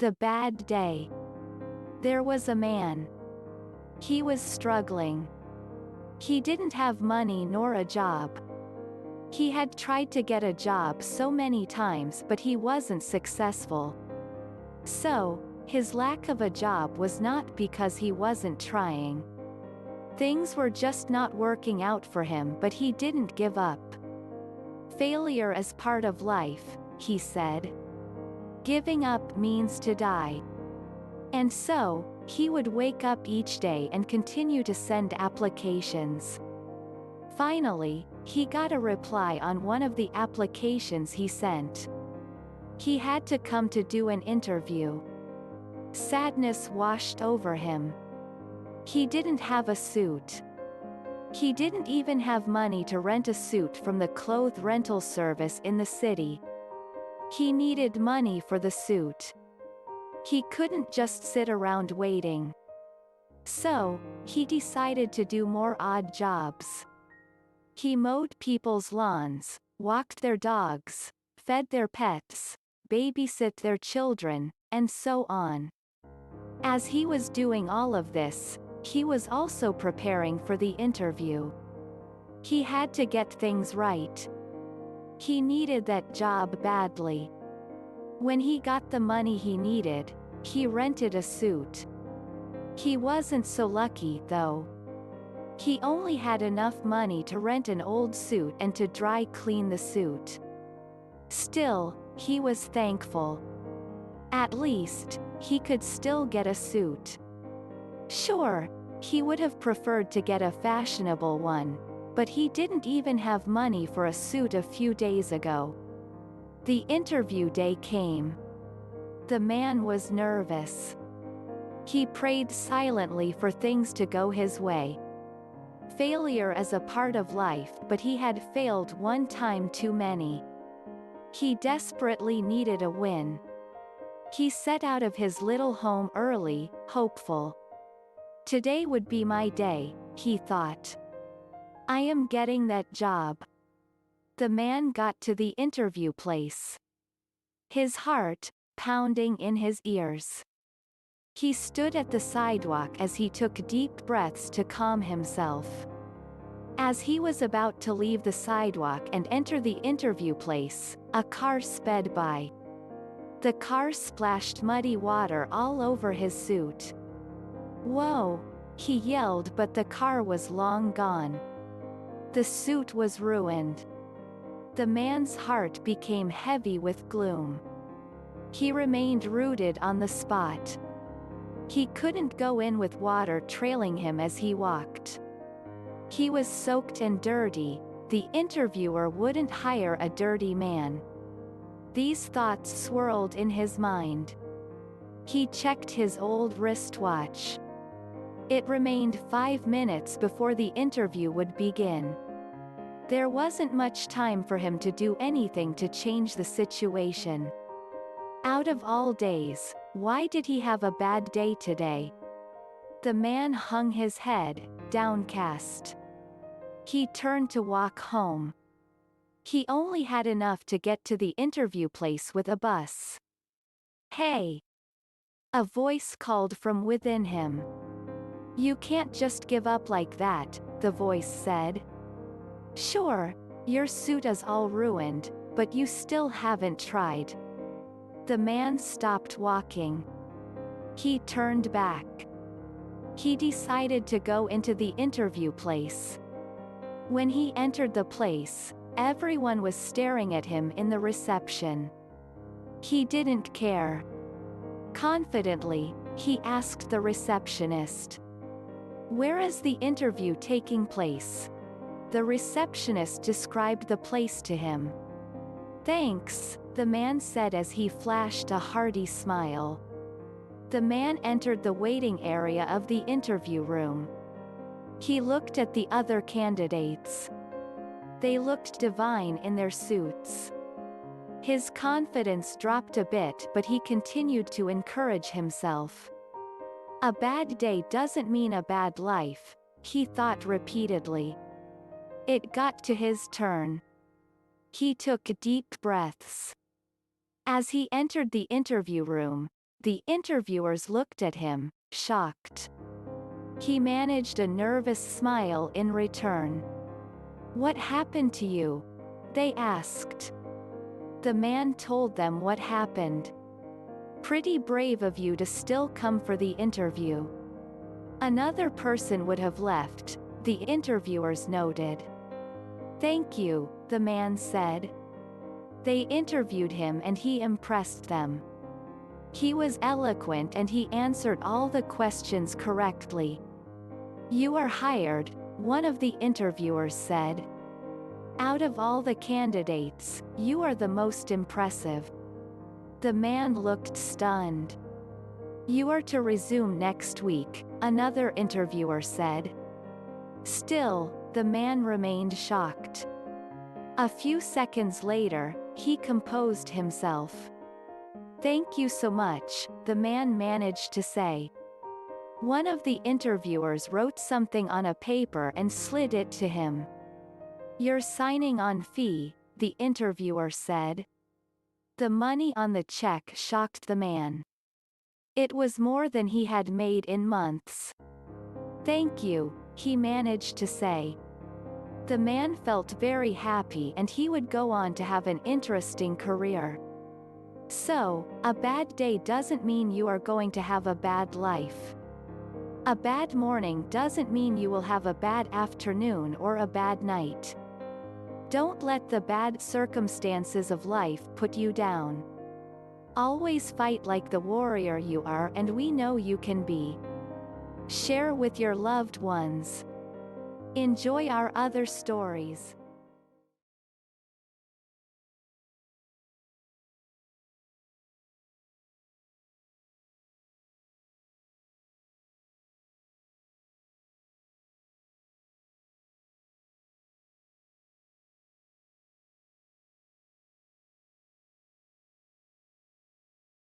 The bad day. There was a man. He was struggling. He didn't have money nor a job. He had tried to get a job so many times but he wasn't successful. So, his lack of a job was not because he wasn't trying. Things were just not working out for him, but he didn't give up. Failure is part of life, he said. Giving up means to die. And so, he would wake up each day and continue to send applications. Finally, he got a reply on one of the applications he sent. He had to come to do an interview. Sadness washed over him. He didn't have a suit. He didn't even have money to rent a suit from the clothes rental service in the city. He needed money for the suit. He couldn't just sit around waiting. So, he decided to do more odd jobs. He mowed people's lawns, walked their dogs, fed their pets, babysit their children, and so on. As he was doing all of this, he was also preparing for the interview. He had to get things right. He needed that job badly. When he got the money he needed, he rented a suit. He wasn't so lucky, though. He only had enough money to rent an old suit and to dry clean the suit. Still, he was thankful. At least, he could still get a suit. Sure, he would have preferred to get a fashionable one, but he didn't even have money for a suit a few days ago. The interview day came. The man was nervous. He prayed silently for things to go his way. Failure is a part of life, but he had failed one time too many. He desperately needed a win. He set out of his little home early, hopeful. Today would be my day, he thought. I am getting that job. The man got to the interview place. His heart, pounding in his ears. He stood at the sidewalk as he took deep breaths to calm himself. As he was about to leave the sidewalk and enter the interview place, a car sped by. The car splashed muddy water all over his suit. Whoa! He yelled, but the car was long gone. The suit was ruined. The man's heart became heavy with gloom. He remained rooted on the spot. He couldn't go in with water trailing him as he walked. He was soaked and dirty. The interviewer wouldn't hire a dirty man. These thoughts swirled in his mind. He checked his old wristwatch. It remained 5 minutes before the interview would begin. There wasn't much time for him to do anything to change the situation. Out of all days, why did he have a bad day today? The man hung his head, downcast. He turned to walk home. He only had enough to get to the interview place with a bus. Hey! A voice called from within him. You can't just give up like that, the voice said. Sure, your suit is all ruined, but you still haven't tried. The man stopped walking. He turned back. He decided to go into the interview place. When he entered the place, everyone was staring at him in the reception. He didn't care. Confidently, he asked the receptionist. Where is the interview taking place? The receptionist described the place to him. Thanks, the man said as he flashed a hearty smile. The man entered the waiting area of the interview room. He looked at the other candidates. They looked divine in their suits. His confidence dropped a bit, but he continued to encourage himself. A bad day doesn't mean a bad life, he thought repeatedly. It got to his turn. He took deep breaths. As he entered the interview room, The interviewers looked at him, shocked. He managed a nervous smile in return. "What happened to you?" they asked. The man told them what happened. "Pretty brave of you to still come for the interview. Another person would have left," the interviewers noted. "Thank you," the man said. They interviewed him and he impressed them. He was eloquent and he answered all the questions correctly. "You are hired," one of the interviewers said. "Out of all the candidates, you are the most impressive." The man looked stunned. "You are to resume next week," another interviewer said. Still, the man remained shocked. A few seconds later, he composed himself. "Thank you so much," the man managed to say. One of the interviewers wrote something on a paper and slid it to him. "You're signing on fee," the interviewer said. The money on the check shocked the man. It was more than he had made in months. "Thank you," he managed to say. The man felt very happy and he would go on to have an interesting career. So, a bad day doesn't mean you are going to have a bad life. A bad morning doesn't mean you will have a bad afternoon or a bad night. Don't let the bad circumstances of life put you down. Always fight like the warrior you are and we know you can be. Share with your loved ones. Enjoy our other stories.